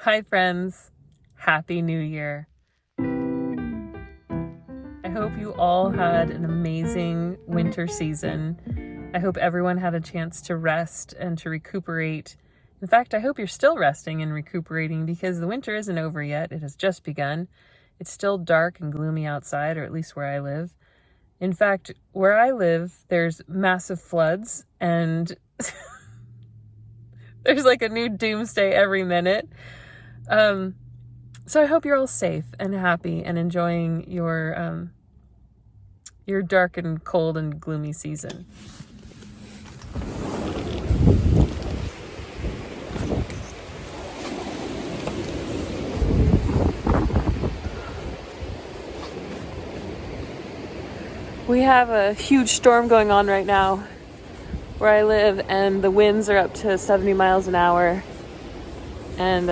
Hi, friends. Happy New Year. I hope you all had an amazing winter season. I hope everyone had a chance to rest and to recuperate. In fact, I hope you're still resting and recuperating because the winter isn't over yet. It has just begun. It's still dark and gloomy outside, or at least where I live. In fact, where I live, there's massive floods and there's like a new doomsday every minute. So I hope you're all safe and happy and enjoying your dark and cold and gloomy season. We have a huge storm going on right now where I live, and the winds are up to 70 miles an hour. And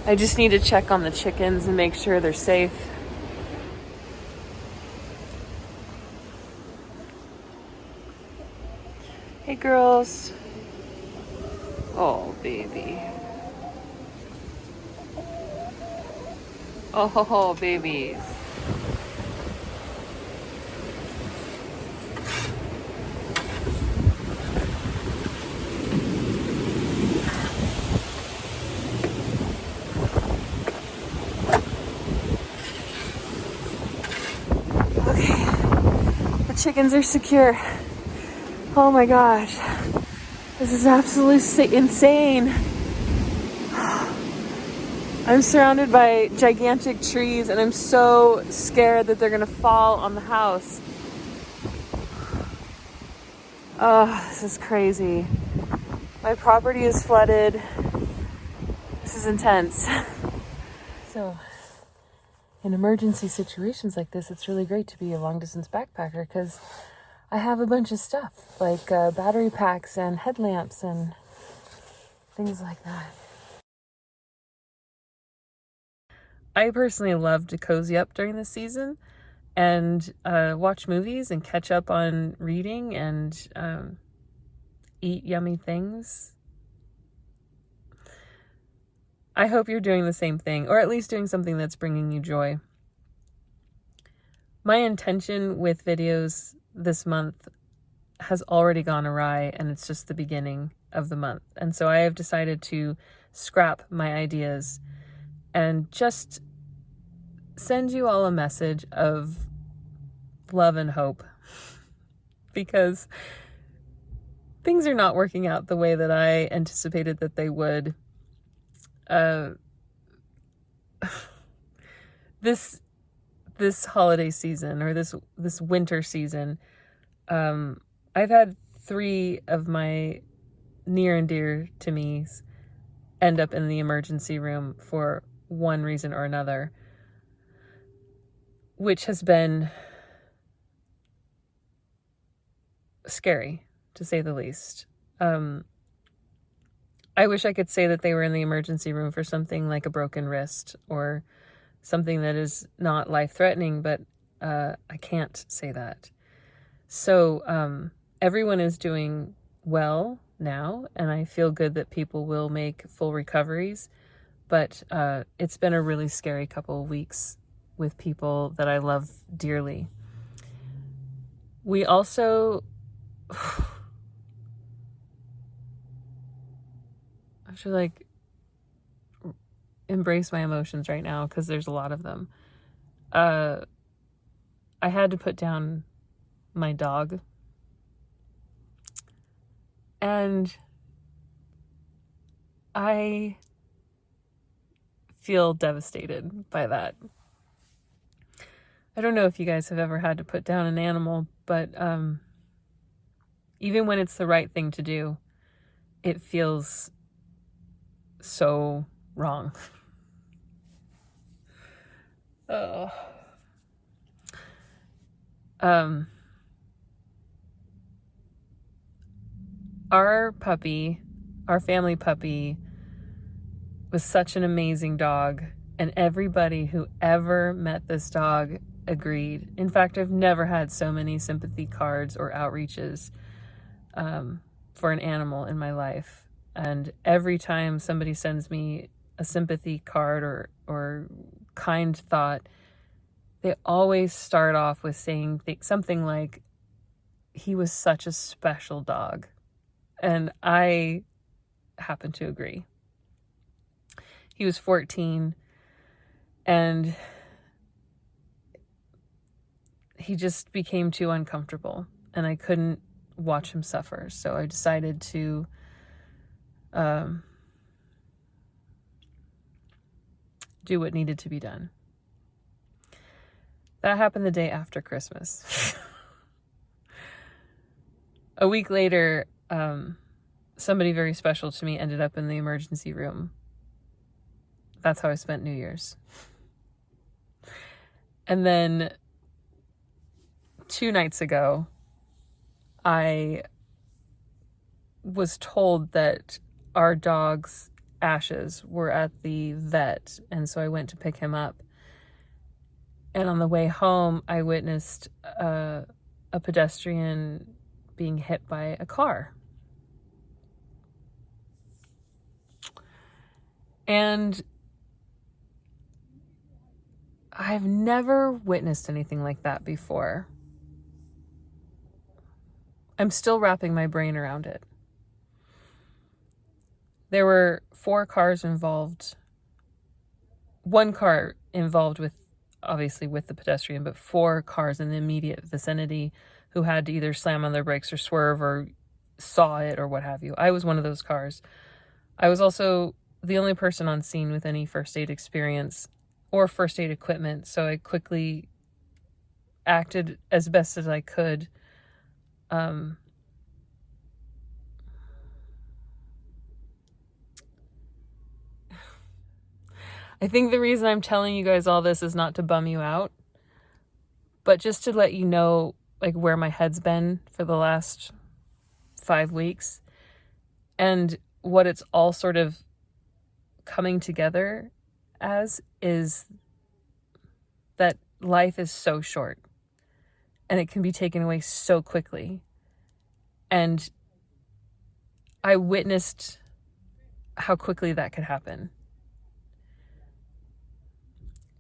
I just need to check on the chickens and make sure they're safe. Hey, girls. Oh, baby. Oh, babies. Okay, the chickens are secure. Oh my gosh, this is absolutely insane. I'm surrounded by gigantic trees and I'm so scared that they're gonna fall on the house. Oh, this is crazy. My property is flooded. This is intense. So, in emergency situations like this, it's really great to be a long-distance backpacker because I have a bunch of stuff like battery packs and headlamps and things like that. I personally love to cozy up during the season and watch movies and catch up on reading and eat yummy things. I hope you're doing the same thing, or at least doing something that's bringing you joy. My intention with videos this month has already gone awry, and it's just the beginning of the month. And so I have decided to scrap my ideas and just send you all a message of love and hope, because things are not working out the way that I anticipated that they would. This holiday season, or this winter season, I've had 3 of my near and dear to me end up in the emergency room for one reason or another, which has been scary, to say the least. I wish I could say that they were in the emergency room for something like a broken wrist or something that is not life-threatening, but I can't say that. So everyone is doing well now, and I feel good that people will make full recoveries, but it's been a really scary couple of weeks with people that I love dearly. We also... I should embrace my emotions right now because there's a lot of them. I had to put down my dog, and I feel devastated by that. I don't know if you guys have ever had to put down an animal, but even when it's the right thing to do, it feels so wrong. Oh. Our family puppy, was such an amazing dog, and everybody who ever met this dog agreed. In fact, I've never had so many sympathy cards or outreaches for an animal in my life. And every time somebody sends me a sympathy card or kind thought, they always start off with saying something like, he was such a special dog. And I happen to agree. He was 14 and he just became too uncomfortable and I couldn't watch him suffer. So I decided to do what needed to be done. That happened the day after Christmas. A week later, somebody very special to me ended up in the emergency room. That's how I spent New Year's. And then 2 nights ago, I was told that our dog's ashes were at the vet, and so I went to pick him up. And on the way home, I witnessed a pedestrian being hit by a car. And I've never witnessed anything like that before. I'm still wrapping my brain around it. There were 4 cars involved. 1 car involved obviously with the pedestrian, but 4 cars in the immediate vicinity who had to either slam on their brakes or swerve or saw it or what have you. I was one of those cars. I was also the only person on scene with any first aid experience or first aid equipment, so I quickly acted as best as I could. I think the reason I'm telling you guys all this is not to bum you out, but just to let you know, like, where my head's been for the last 5 weeks and what it's all sort of coming together as is that life is so short and it can be taken away so quickly. And I witnessed how quickly that could happen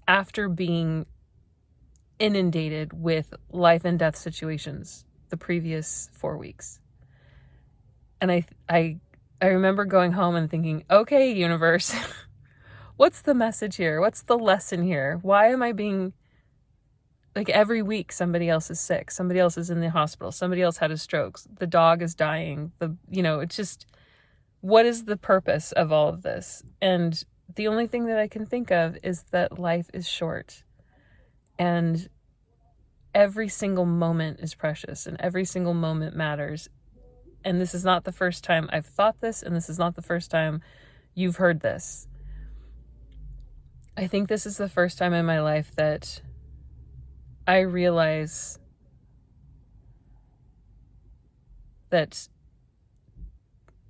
after being inundated with life and death situations the previous 4 weeks. And I remember going home and thinking, okay, universe, what's the message here? What's the lesson here? Why am I being, like, every week somebody else is sick, somebody else is in the hospital, somebody else had a stroke, the dog is dying, it's just, what is the purpose of all of this? And the only thing that I can think of is that life is short and every single moment is precious and every single moment matters. And this is not the first time I've thought this, and this is not the first time you've heard this. I think this is the first time in my life that I realize that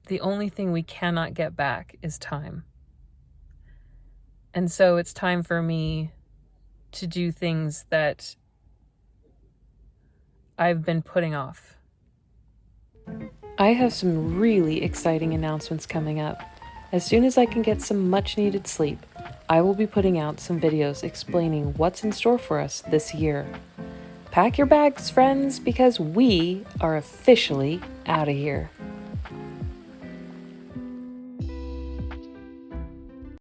the only thing we cannot get back is time. And so it's time for me to do things that I've been putting off. I have some really exciting announcements coming up. As soon as I can get some much needed sleep, I will be putting out some videos explaining what's in store for us this year. Pack your bags, friends, because we are officially out of here.